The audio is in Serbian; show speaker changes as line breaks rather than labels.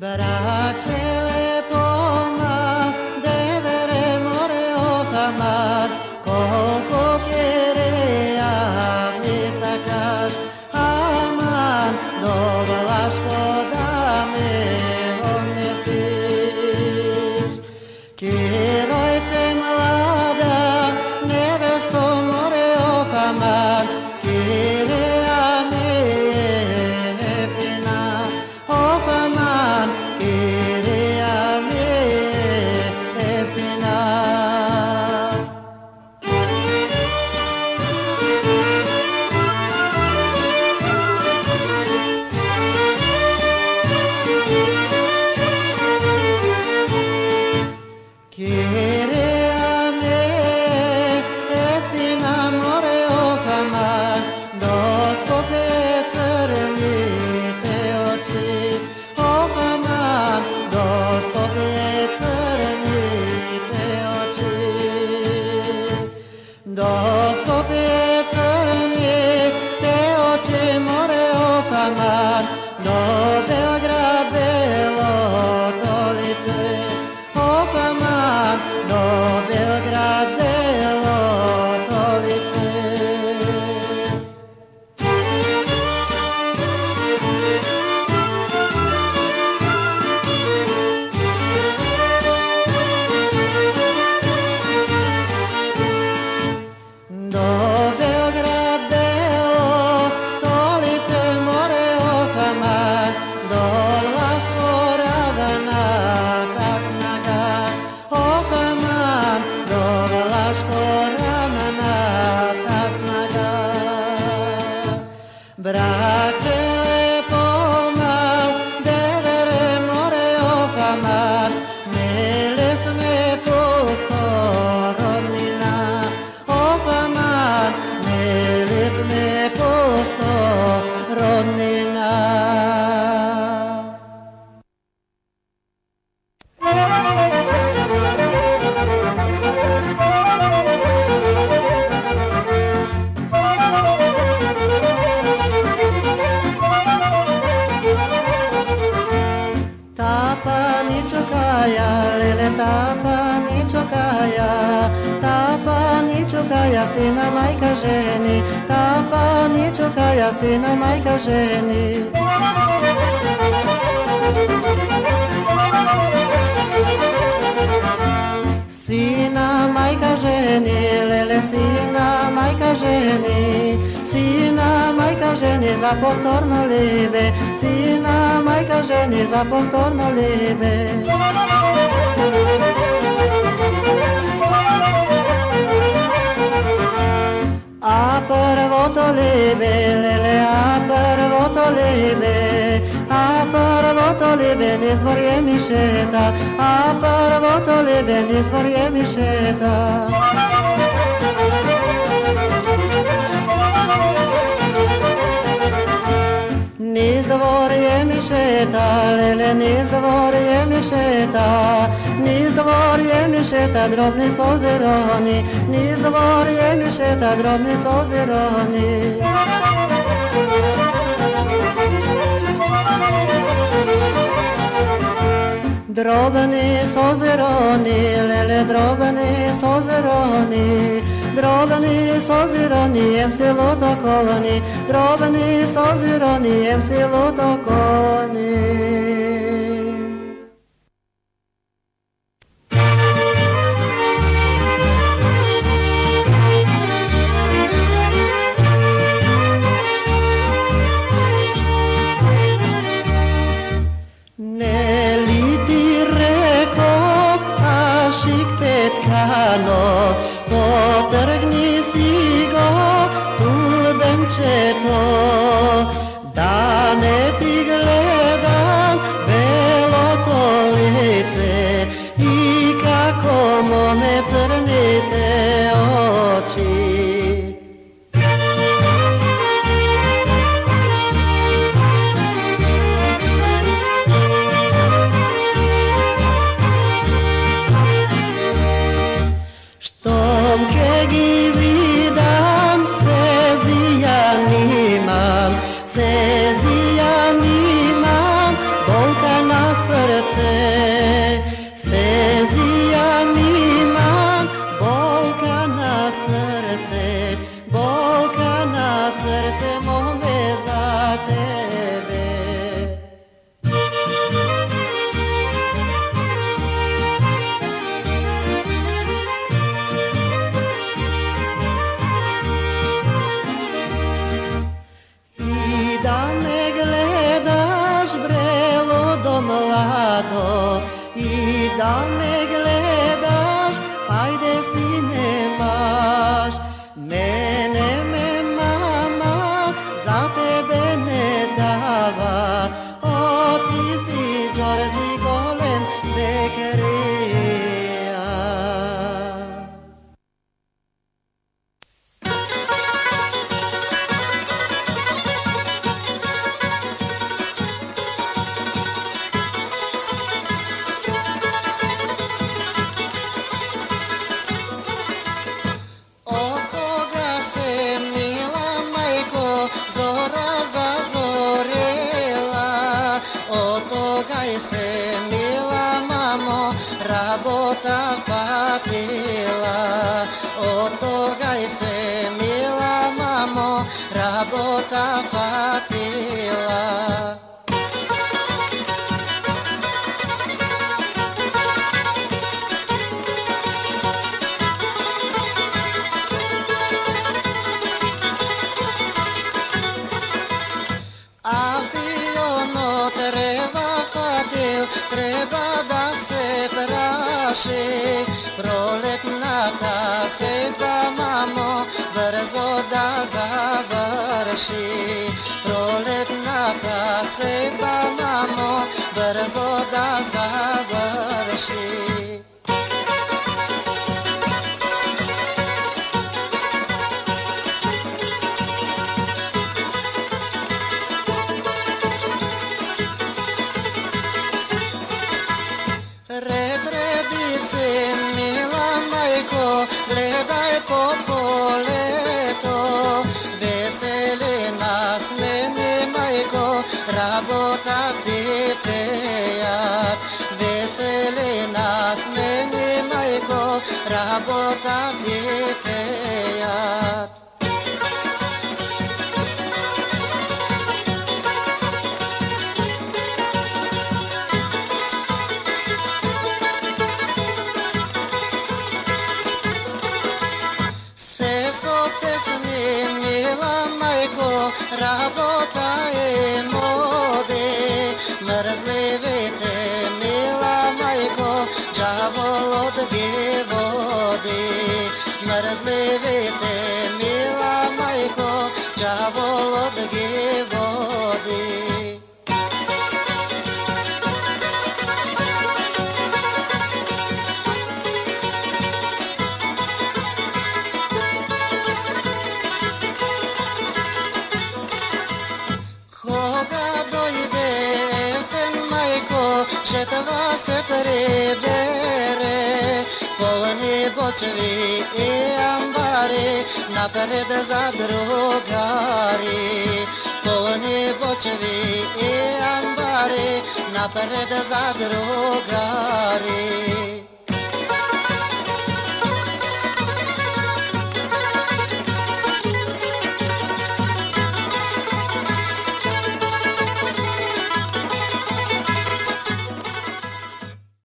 Braćele poma, devere more ohamad, koliko kereja mi sakaš, aman, dovalaško da me odnesiš. Kirojce mlada, nevesto more ohamad, kireja me jeftina, ohamad, kireja me jeftina. Kireja me jeftina, more ohamad, doskope crnite oči, ohamad, doskope crnite oči. Doskope crnite oči, more ohamad, do Beograd Belo Tolice, ohamad, do Beograd Belo Tolice. Do Beograd Belo Tolice, more ohamad, do Vlaško Ravana Kasnaga, ohamad, do Vlaško Ravana Kasnaga. Braćele pomal, devere more ohamad, mele sme pusto rodnina, ohamad, mele sme pusto rodnina. Tapa ni čokaja, lele tapa ni čokaja, tapa ni čokaja, sina majka ženi, tapa ni čokaja, sina majka ženi. Sina majka ženi, lele sina majka ženi, sina majka ženi za povtorno libe, sina majka ženi za povtorno libe. A prvo to libe, lele, a prvo to libe, a prvo to libe, nizvor je mišeta, a prvo to libe, nizvor je mišeta. Niz dvor je mišeta, lele, niz dvor je mišeta, niz dvor je mišeta, drobni sozironi, niz dvor je mišeta, drobni sozironi. Drobni sozironi, lele, drobni sozironi, drobni sozironi, jem silo tokovani, drobni sozironi, jem silo tokovani. Petkano, potrgni si go, tulbenčeto, da ne ti gledam Belo Tolice i kako mome crnite oči. Štomke gi vidam se zijani, da me gledaš, hajde sine maš. Mene me mama za tebe ne dava, o ti si Đorđi golem Bekerija.
Se mila mamo, rabota fatila. Od toga se mila mamo, rabota fatila. Treba da se praši, proletnata sedba mamo, brzo da završi. Proletnata sedba mamo, brzo da završi. Gledaj po poleto, veseli nas mene majko, rabota ti pejat. Veseli nas mene majko, rabota ti pejat. Rabota je mode, mrzlivite mila majko, đavol od vode. Mrzlivite mila majko, đavol od vode. Žetva se pribere, polni bočevi i ambari, napred za drugari. Polni bočevi i ambari, napred za drugari.